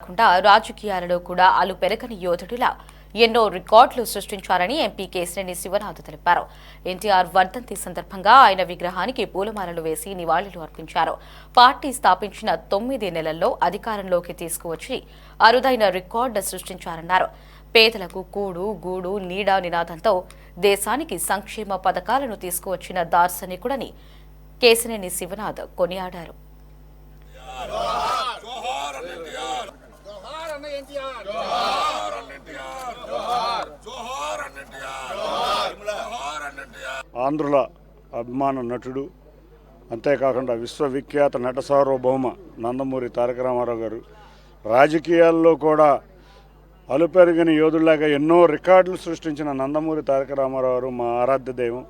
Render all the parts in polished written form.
కాకుండా రాజకీయాలలో కూడా అలు పెరగని యోధుడిలా ఎన్నో రికార్డులు సృష్టించారని ఎంపీ కేశినేని శివనాథ్ తెలిపారు. ఎన్టీఆర్ వర్ధంతి సందర్భంగా ఆయన విగ్రహానికి పూలమాలలు వేసి నివాళులు అర్పించారు. పార్టీ స్థాపించిన 9 నెలల్లో అధికారంలోకి తీసుకువచ్చి అరుదైన రికార్డు సృష్టించారన్నారు. పేదలకు కూడు గూడు నీడ నినాదంతో దేశానికి సంక్షేమ పథకాలను తీసుకువచ్చిన దార్శనికుడని కేశినేని శివనాథ్ కొనియాడారు. ఆంధ్రుల అభిమాన నటుడు, అంతేకాకుండా విశ్వవిఖ్యాత నట సార్వభౌమ నందమూరి తారక రామారావు గారు రాజకీయాల్లో కూడా అలుపెరగని యోధుల్లాగా ఎన్నో రికార్డులు సృష్టించిన నందమూరి తారక రామారావు గారు మా ఆరాధ్య దైవం.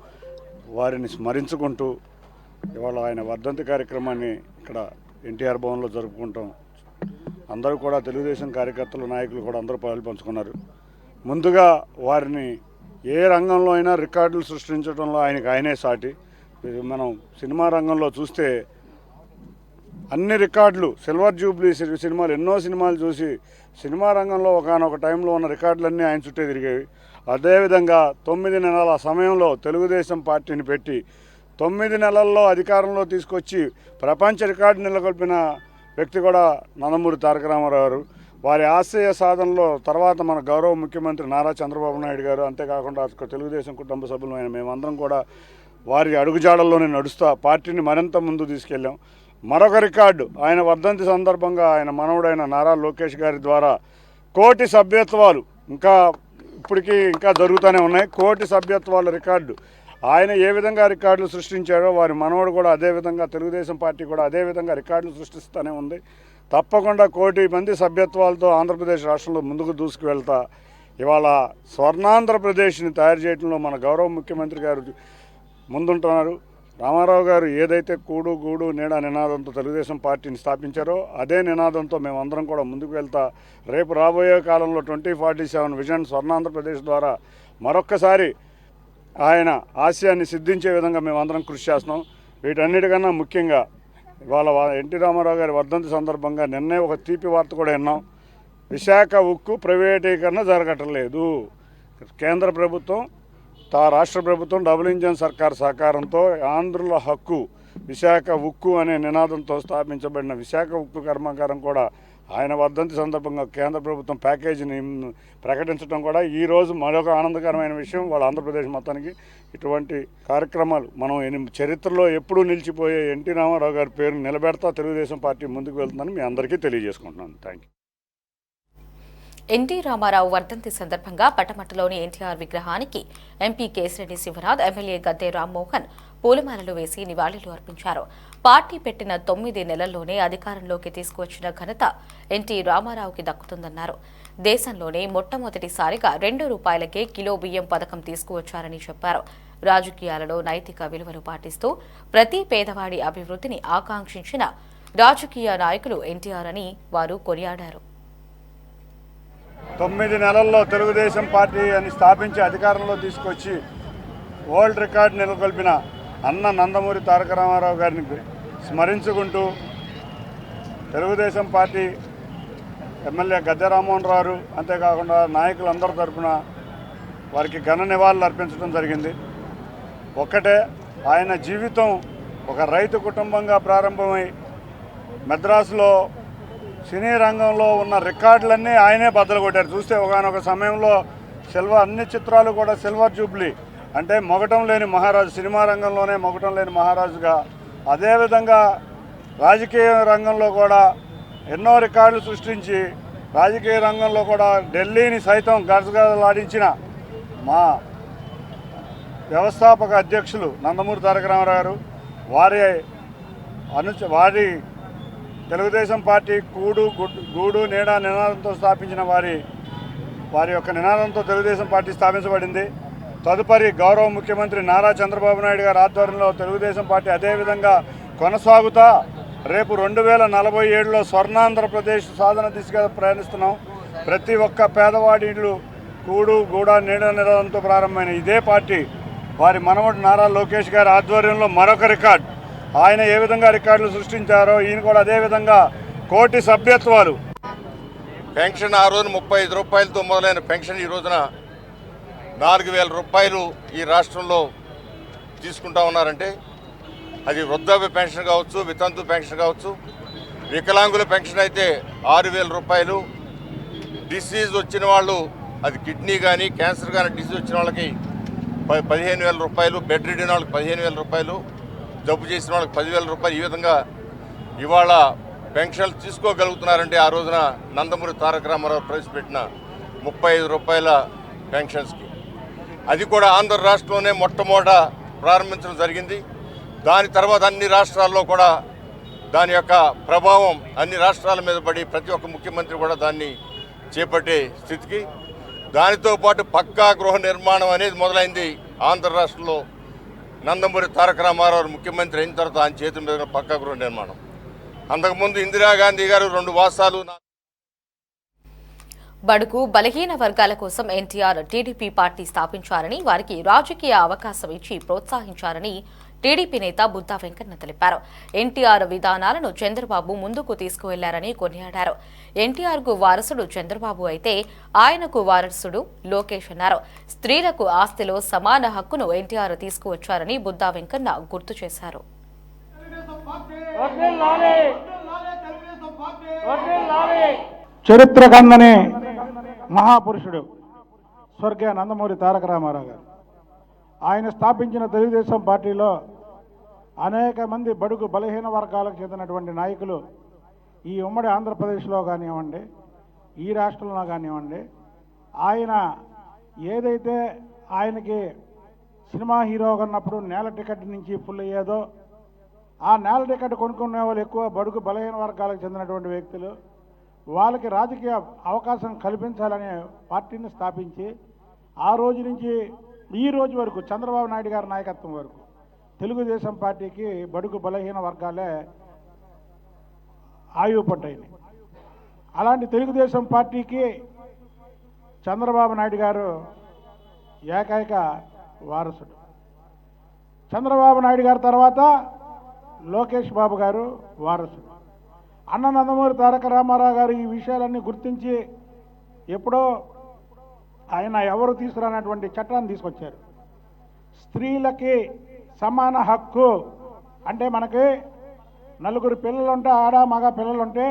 వారిని స్మరించుకుంటూ ఇవాళ ఆయన వర్ధంతి కార్యక్రమాన్ని ఇక్కడ ఎన్టీఆర్ భవన్లో జరుపుకుంటాం. అందరూ కూడా తెలుగుదేశం కార్యకర్తలు, నాయకులు కూడా అందరూ పాల్పంచుకున్నారు. ముందుగా వారిని ఏ రంగంలో అయినా రికార్డులు సృష్టించడంలో ఆయనే సాటి. మనం సినిమా రంగంలో చూస్తే అన్ని రికార్డులు, సిల్వర్ జూబ్లీ సినిమాలు, ఎన్నో సినిమాలు చూసి సినిమా రంగంలో ఒకానొక టైంలో ఉన్న రికార్డులన్నీ ఆయన చుట్టే తిరిగేవి. అదేవిధంగా 9 నెలల సమయంలో తెలుగుదేశం పార్టీని పెట్టి 9 నెలల్లో అధికారంలో తీసుకొచ్చి ప్రపంచ రికార్డు నెలకొల్పిన వ్యక్తి కూడా నందమూరి తారక రామారావు గారు. వారి ఆశయ సాధనలో తర్వాత మన గౌరవ ముఖ్యమంత్రి నారా చంద్రబాబు నాయుడు గారు, అంతేకాకుండా తెలుగుదేశం కుటుంబ సభ్యులమైన మేమందరం కూడా వారి అడుగుజాడల్లోనే నడుస్తూ పార్టీని మరింత ముందు తీసుకెళ్ళాం. మరొక రికార్డు ఆయన వర్ధంతి సందర్భంగా ఆయన మనవడైన నారా లోకేష్ గారి ద్వారా 1 కోటి సభ్యత్వాలు ఇప్పటికీ ఇంకా జరుగుతూనే ఉన్నాయి. 1 కోటి సభ్యత్వాల రికార్డు ఆయన ఏ విధంగా రికార్డులు సృష్టించారో వారి మనవడు కూడా అదేవిధంగా, తెలుగుదేశం పార్టీ కూడా అదేవిధంగా రికార్డులు సృష్టిస్తూనే ఉంది. తప్పకుండా 1 కోటి మంది సభ్యత్వాలతో ఆంధ్రప్రదేశ్ రాష్ట్రంలో ముందుకు దూసుకువెళ్తా ఇవాళ స్వర్ణాంధ్రప్రదేశ్ని తయారు చేయడంలో మన గౌరవ ముఖ్యమంత్రి గారు ముందుంటున్నారు. రామారావు గారు ఏదైతే కూడు గూడు నీడ నినాదంతో తెలుగుదేశం పార్టీని స్థాపించారో అదే నినాదంతో మేమందరం కూడా ముందుకు వెళ్తా రేపు రాబోయే కాలంలో 2047 విజన్ స్వర్ణాంధ్రప్రదేశ్ ద్వారా మరొక్కసారి ఆయన ఆశయాన్ని సిద్ధించే విధంగా మేమందరం కృషి చేస్తున్నాం. వీటన్నిటికన్నా ముఖ్యంగా ఇవాళ ఎన్టీ రామారావు గారి వర్ధంతి సందర్భంగా నిన్నే ఒక తీపి వార్త కూడా విన్నాం. విశాఖ ఉక్కు ప్రైవేటీకరణ జరగటం లేదు. కేంద్ర ప్రభుత్వం, రాష్ట్ర ప్రభుత్వం, డబుల్ ఇంజన్ సర్కార్ సహకారంతో ఆంధ్రుల హక్కు విశాఖ ఉక్కు అనే నినాదంతో స్థాపించబడిన విశాఖ ఉక్కు కర్మాగారం కూడా ఆయన వర్ధంతి సందర్భంగా కేంద్ర ప్రభుత్వం ప్యాకేజీని ప్రకటించడం కూడా ఈరోజు మరొక ఆనందకరమైన విషయం. వాళ్ళ ఆంధ్రప్రదేశ్ మొత్తానికి ఇటువంటి కార్యక్రమాలు మనం చరిత్రలో ఎప్పుడూ నిలిచిపోయే ఎన్టీ రామారావు గారి పేరును నిలబెడతా తెలుగుదేశం పార్టీ ముందుకు వెళ్తుందని మీ అందరికీ తెలియజేసుకుంటున్నాను. Thank you. ఎన్టీ రామారావు వర్ధంతి సందర్భంగా పటమటలోని ఎన్టీఆర్ విగ్రహానికి ఎంపీ కేశినేని శివనాథ్, ఎమ్మెల్యే గద్దె రామ్మోహన్ పూలమాలలు వేసి నివాళులు అర్పించారు. పార్టీ పెట్టిన 9 నెలల్లోనే అధికారంలోకి తీసుకువచ్చిన ఘనత ఎన్టీ రామారావుకి దక్కుతుందన్నారు. దేశంలోనే మొట్టమొదటిసారిగా ₹2కే కిలో బియ్యం పథకం తీసుకువచ్చారని చెప్పారు. రాజకీయాలలో నైతిక విలువలు పాటిస్తూ ప్రతి పేదవాడి అభివృద్ధిని ఆకాంక్షించిన రాజకీయ నాయకులు ఎన్టీఆర్ అని వారు కొనియాడారు. 9 నెలల్లో తెలుగుదేశం పార్టీ అని స్థాపించి అధికారంలో తీసుకొచ్చి వరల్డ్ రికార్డు నెలకొల్పిన అన్న నందమూరి తారక రామారావు గారిని స్మరించుకుంటూ తెలుగుదేశం పార్టీ ఎమ్మెల్యే గద్దె రామ్మోహన్ రావు, అంతేకాకుండా నాయకులందరి తరఫున వారికి ఘన నివాళులు అర్పించడం జరిగింది. ఒక్కటే, ఆయన జీవితం ఒక రైతు కుటుంబంగా ప్రారంభమై మద్రాసులో సినీ రంగంలో ఉన్న రికార్డులన్నీ ఆయనే బద్దలు కొట్టారు. చూస్తే ఒకనొక సమయంలో అన్ని చిత్రాలు కూడా సిల్వర్ జూబ్లీ, అంటే మొగటం లేని మహారాజు, సినిమా రంగంలోనే మొగటం లేని మహారాజుగా, అదేవిధంగా రాజకీయ రంగంలో కూడా ఎన్నో రికార్డులు సృష్టించి రాజకీయ రంగంలో కూడా ఢిల్లీని సైతం గజగజలాడించిన మా వ్యవస్థాపక అధ్యక్షులు నందమూరి తారక రామారావు గారు, వారి తెలుగుదేశం పార్టీ గూడు నీడ నినాదంతో స్థాపించిన వారి యొక్క నినాదంతో తెలుగుదేశం పార్టీ స్థాపించబడింది. తదుపరి గౌరవ ముఖ్యమంత్రి నారా చంద్రబాబు నాయుడు గారి ఆధ్వర్యంలో తెలుగుదేశం పార్టీ అదేవిధంగా కొనసాగుతా రేపు 2047లో స్వర్ణాంధ్రప్రదేశ్ సాధన దిశగా ప్రయాణిస్తున్నాం. ప్రతి ఒక్క పేదవాడి ఇళ్ళు కూడు గూడ నీడ నినాదంతో ప్రారంభమైన ఇదే పార్టీ వారి మనవడు నారా లోకేష్ గారి ఆధ్వర్యంలో మరొక రికార్డు, ఆయన ఏ విధంగా రికార్డులు సృష్టించారో ఈయన కూడా అదేవిధంగా 1 కోటి సభ్యత్వాలు పెన్షన్ ఆ రోజున 35 రూపాయలతో మొదలైన పెన్షన్ ఈ రోజున 4,000 రూపాయలు ఈ రాష్ట్రంలో తీసుకుంటా ఉన్నారంటే అది వృద్ధాప్య పెన్షన్ కావచ్చు, వితంతు పెన్షన్ కావచ్చు, వికలాంగుల పెన్షన్ అయితే 6,000 రూపాయలు, డిసీజ్ వచ్చిన వాళ్ళు అది కిడ్నీ కానీ క్యాన్సర్ కానీ డిసీజ్ వచ్చిన వాళ్ళకి 15,000 రూపాయలు, బెడ్ రిడిన వాళ్ళకి 15,000 రూపాయలు, జబ్బు చేసిన వాళ్ళకి 10,000 రూపాయలు, ఈ విధంగా ఇవాళ పెన్షన్లు తీసుకోగలుగుతున్నారంటే ఆ రోజున నందమూరి తారక రామారావు ప్రవేశపెట్టిన 35 రూపాయల పెన్షన్స్కి. అది కూడా ఆంధ్ర రాష్ట్రంలోనే మొట్టమొదట ప్రారంభించడం జరిగింది. దాని తర్వాత అన్ని రాష్ట్రాల్లో కూడా దాని యొక్క ప్రభావం అన్ని రాష్ట్రాల మీద పడి ప్రతి ఒక్క ముఖ్యమంత్రి కూడా దాన్ని చేపట్టే స్థితికి, దానితో పాటు పక్కా గృహ నిర్మాణం అనేది మొదలైంది ఆంధ్ర రాష్ట్రంలో. నందమూరి తారక రామారావు ముఖ్యమంత్రి అయిన తర్వాత ఆయన చేతుల మీద పక్కా గృహ నిర్మాణం. అంతకుముందు ఇందిరాగాంధీ గారు 2 వాసాలు. బడుగు బలహీన వర్గాల కోసం ఎన్టీఆర్ టీడీపీ పార్టీ స్థాపించారని, వారికి రాజకీయ అవకాశం ఇచ్చి ప్రోత్సహించారని టీడీపీ నేత బుద్దా వెంకన్న తెలిపారు. ఎన్టీఆర్ విధానాలను చంద్రబాబు ముందుకు తీసుకువెళ్లారని కొనియాడారు. ఎన్టీఆర్ కు వారసుడు చంద్రబాబు అయితే ఆయనకు వారసుడు లోకేష్ అన్నారు. స్త్రీలకు ఆస్తిలో సమాన హక్కును ఎన్టీఆర్ తీసుకువచ్చారని బుద్దా వెంకన్న గుర్తు చేశారు. చరిత్ర కందని మహాపురుషుడు స్వర్గీయ నందమూరి తారక రామారావు గారు ఆయన స్థాపించిన తెలుగుదేశం పార్టీలో అనేక మంది బడుగు బలహీన వర్గాలకు చెందినటువంటి నాయకులు ఈ ఉమ్మడి ఆంధ్రప్రదేశ్లో కానివ్వండి, ఈ రాష్ట్రంలో కానివ్వండి, ఆయన ఏదైతే ఆయనకి సినిమా హీరోగా ఉన్నప్పుడు నేల టికెట్ నుంచి ఫుల్ అయ్యేదో ఆ నేల టికెట్ కొనుక్కునే వాళ్ళు ఎక్కువ బడుగు బలహీన వర్గాలకు చెందినటువంటి వ్యక్తులు, వాళ్ళకి రాజకీయ అవకాశం కల్పించాలనే పార్టీని స్థాపించి ఆ రోజు నుంచి ఈ రోజు వరకు చంద్రబాబు నాయుడు గారి నాయకత్వం వరకు తెలుగుదేశం పార్టీకి బడుగు బలహీన వర్గాలే ఆయువు పట్టాయి. అలాంటి తెలుగుదేశం పార్టీకి చంద్రబాబు నాయుడు గారు ఏకైక వారసుడు. చంద్రబాబు నాయుడు గారి తర్వాత లోకేష్ బాబు గారు వారసుడు. అన్న నందమూరి తారక రామారావు గారు ఈ విషయాలన్నీ గుర్తించి ఎప్పుడో ఆయన ఎవరు తీసుకురానటువంటి చట్టాన్ని తీసుకొచ్చారు. స్త్రీలకి సమాన హక్కు అంటే మనకి 4 పిల్లలుంటే ఆడ మగ పిల్లలుంటే